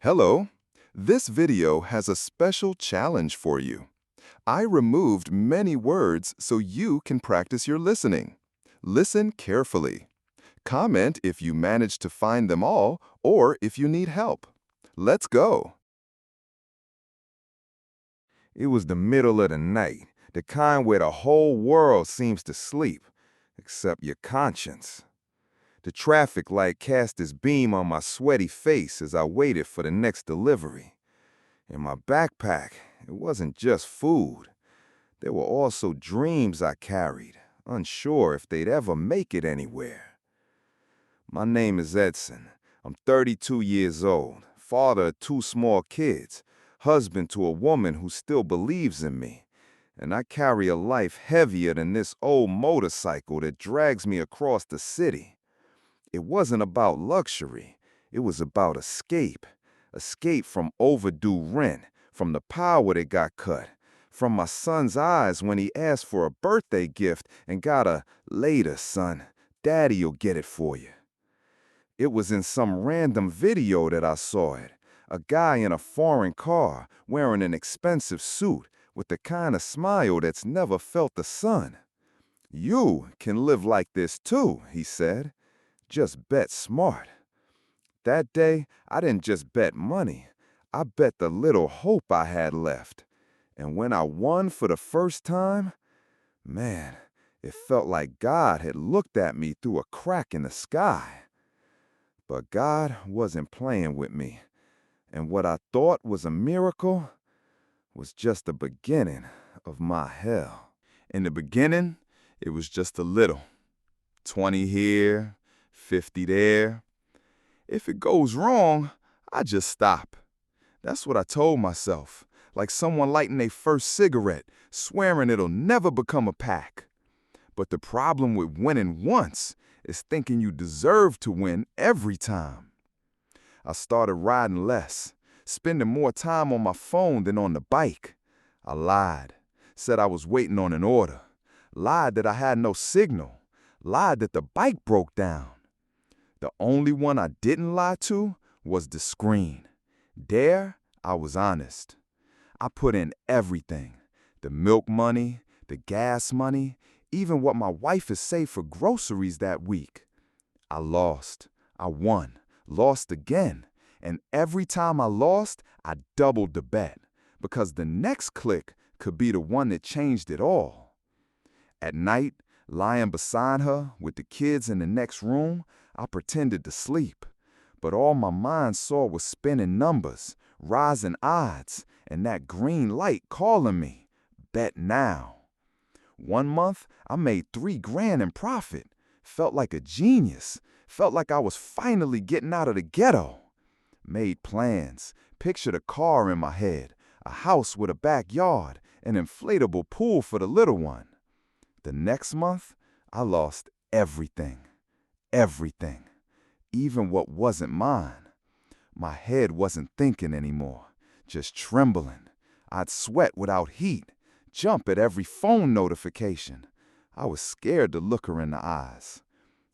Hello. This video has a special challenge for you. I removed many words so you can practice your listening. Listen carefully. Comment if you manage to find them all or if you need help. Let's go. It was the middle of the night, the kind where the whole world seems to sleep, except your conscience. The traffic light cast its beam on my sweaty face as I waited for the next delivery. In my backpack, it wasn't just food. There were also dreams I carried, unsure if they'd ever make it anywhere. My name is Edson. I'm 32 years old, father of 2 small kids, husband to a woman who still believes in me, and I carry a life heavier than this old motorcycle that drags me across the city. It wasn't about luxury. It was about escape. Escape from overdue rent, from the power that got cut, from my son's eyes when he asked for a birthday gift and got a "later, son, daddy'll get it for you." It was in some random video that I saw it. A guy in a foreign car wearing an expensive suit with the kind of smile that's never felt the sun. "You can live like this too," he said. "Just bet smart." That day, I didn't just bet money. I bet the little hope I had left. And when I won for the first time, man, it felt like God had looked at me through a crack in the sky. But God wasn't playing with me. And what I thought was a miracle was just the beginning of my hell. In the beginning, it was just a little. 20 here, 50 there. If it goes wrong, I just stop. That's what I told myself, like someone lighting their first cigarette, swearing it'll never become a pack. But the problem with winning once is thinking you deserve to win every time. I started riding less, spending more time on my phone than on the bike. I lied, said I was waiting on an order, lied that I had no signal, lied that the bike broke down. The only one I didn't lie to was the screen. There, I was honest. I put in everything, the milk money, the gas money, even what my wife has saved for groceries that week. I lost, I won, lost again, and every time I lost, I doubled the bet, because the next click could be the one that changed it all. At night, lying beside her with the kids in the next room, I pretended to sleep, but all my mind saw was spinning numbers, rising odds, and that green light calling me, "Bet now." One month, I made $3 grand in profit. Felt like a genius. Felt like I was finally getting out of the ghetto. Made plans, pictured a car in my head, a house with a backyard, an inflatable pool for the little one. The next month, I lost everything. Everything. Even what wasn't mine. My head wasn't thinking anymore, just trembling. I'd sweat without heat, jump at every phone notification. I was scared to look her in the eyes.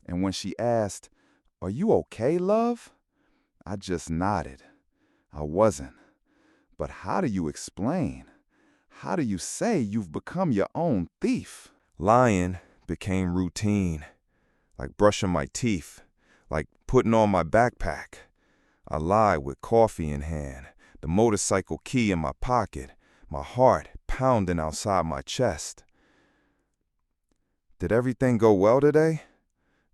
And when she asked, "Are you okay, love?" I just nodded. I wasn't. But how do you explain? How do you say you've become your own thief? Lying became routine, like brushing my teeth, like putting on my backpack. I lied with coffee in hand, the motorcycle key in my pocket, my heart pounding outside my chest. Did everything go well today?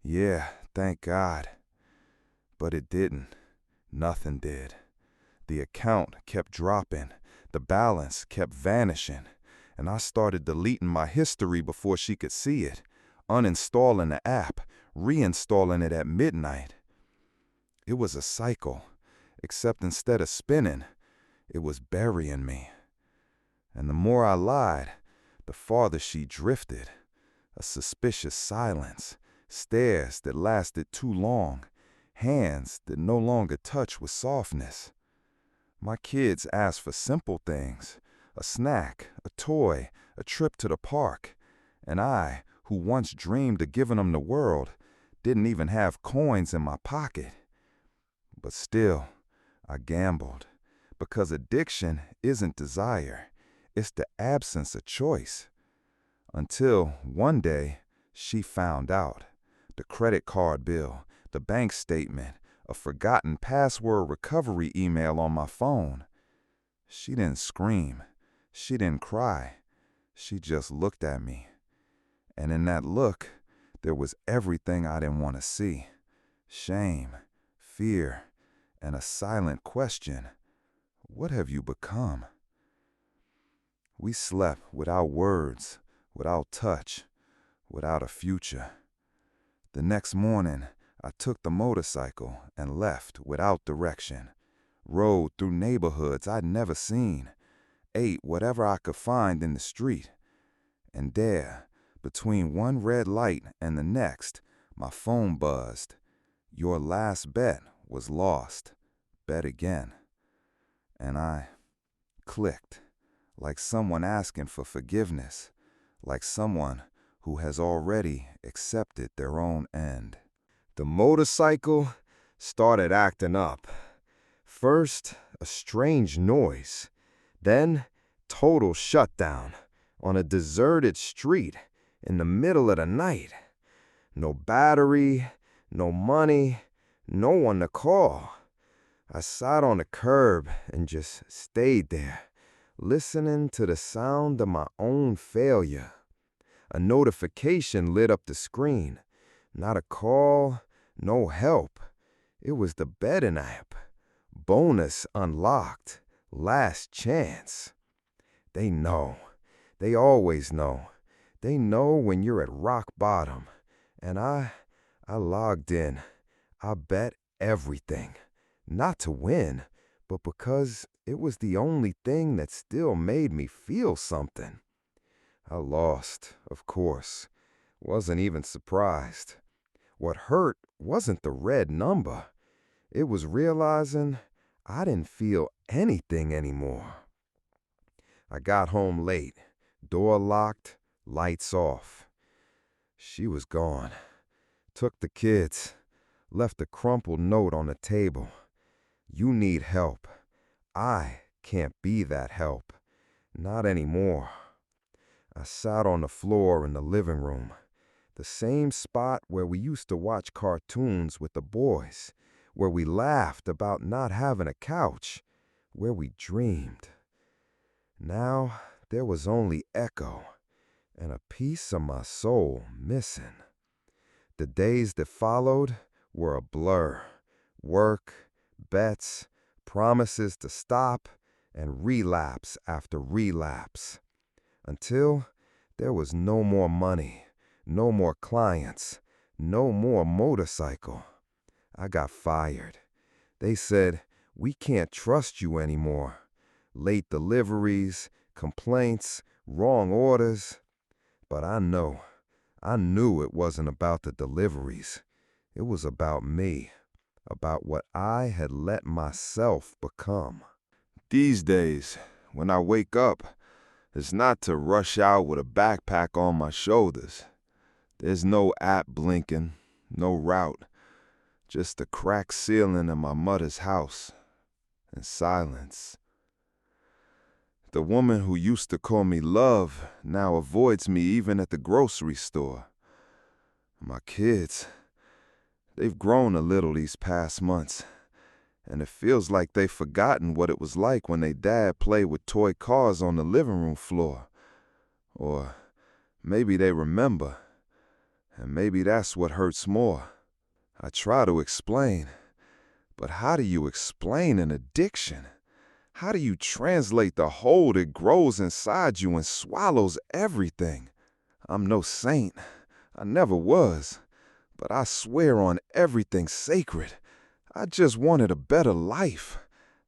Yeah, thank God. But it didn't. Nothing did. The account kept dropping. The balance kept vanishing. And I started deleting my history before she could see it, uninstalling the app, reinstalling it at midnight. It was a cycle, except instead of spinning, it was burying me. And the more I lied, the farther she drifted. A suspicious silence, stares that lasted too long, hands that no longer touch with softness. My kids asked for simple things, a snack, a toy, a trip to the park, and I, who once dreamed of giving them the world, didn't even have coins in my pocket. But still, I gambled. Because addiction isn't desire, it's the absence of choice. Until one day, she found out. The credit card bill, the bank statement, a forgotten password recovery email on my phone. She didn't scream. She didn't cry. She just looked at me. And in that look, there was everything I didn't want to see. Shame, fear, and a silent question. What have you become? We slept without words, without touch, without a future. The next morning, I took the motorcycle and left without direction. Rode through neighborhoods I'd never seen. Ate whatever I could find in the street. And there, between one red light and the next, my phone buzzed. Your last bet was lost. Bet again. And I clicked, like someone asking for forgiveness, like someone who has already accepted their own end. The motorcycle started acting up. First, a strange noise, then total shutdown on a deserted street in the middle of the night. No battery, no money, no one to call. I sat on the curb and just stayed there, listening to the sound of my own failure. A notification lit up the screen. Not a call, no help. It was the betting app. Bonus unlocked. Last chance. They know. They always know. They know when you're at rock bottom. And I logged in. I bet everything. Not to win, but because it was the only thing that still made me feel something. I lost, of course. Wasn't even surprised. What hurt wasn't the red number. It was realizing I didn't feel anything anymore. I got home late. Door locked, lights off. She was gone. Took the kids. Left a crumpled note on the table. You need help. I can't be that help. Not anymore. I sat on the floor in the living room, the same spot where we used to watch cartoons with the boys, where we laughed about not having a couch, where we dreamed. Now there was only echo and a piece of my soul missing. The days that followed were a blur. Work, bets, promises to stop, and relapse after relapse. Until there was no more money, no more clients, no more motorcycle. I got fired. They said, we can't trust you anymore. Late deliveries, complaints, wrong orders. But I knew it wasn't about the deliveries. It was about me, about what I had let myself become. These days, when I wake up, it's not to rush out with a backpack on my shoulders. There's no app blinking, no route, just the cracked ceiling in my mother's house, and silence. The woman who used to call me love now avoids me even at the grocery store. My kids, they've grown a little these past months, and it feels like they've forgotten what it was like when their dad played with toy cars on the living room floor. Or maybe they remember, and maybe that's what hurts more. I try to explain, but how do you explain an addiction? How do you translate the hole that grows inside you and swallows everything? I'm no saint. I never was. But I swear on everything sacred. I just wanted a better life.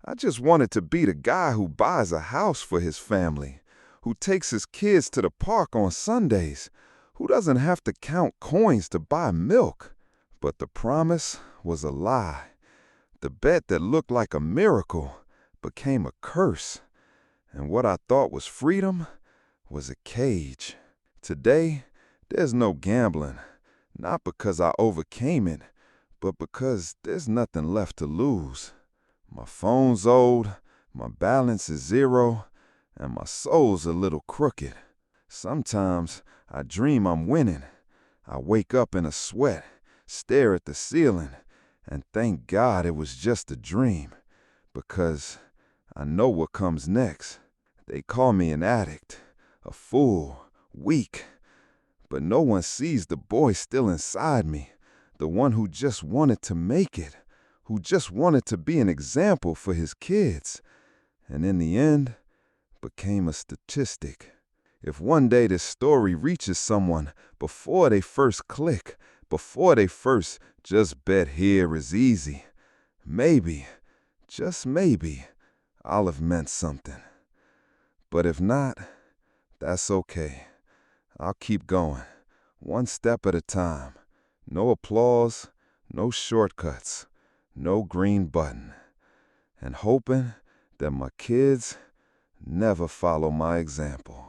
I just wanted to be the guy who buys a house for his family, who takes his kids to the park on Sundays, who doesn't have to count coins to buy milk. But the promise was a lie. The bet that looked like a miracle became a curse. And what I thought was freedom was a cage. Today, there's no gambling, not because I overcame it, but because there's nothing left to lose. My phone's old, my balance is zero, and my soul's a little crooked. Sometimes I dream I'm winning. I wake up in a sweat, stare at the ceiling, and thank God it was just a dream, because I know what comes next. They call me an addict, a fool, weak, but no one sees the boy still inside me, the one who just wanted to make it, who just wanted to be an example for his kids, and in the end, became a statistic. If one day this story reaches someone before they first click, before they first just bet here is easy, maybe, just maybe, I'll have meant something. But if not, that's okay. I'll keep going, one step at a time. No applause, no shortcuts, no green button. And hoping that my kids never follow my example.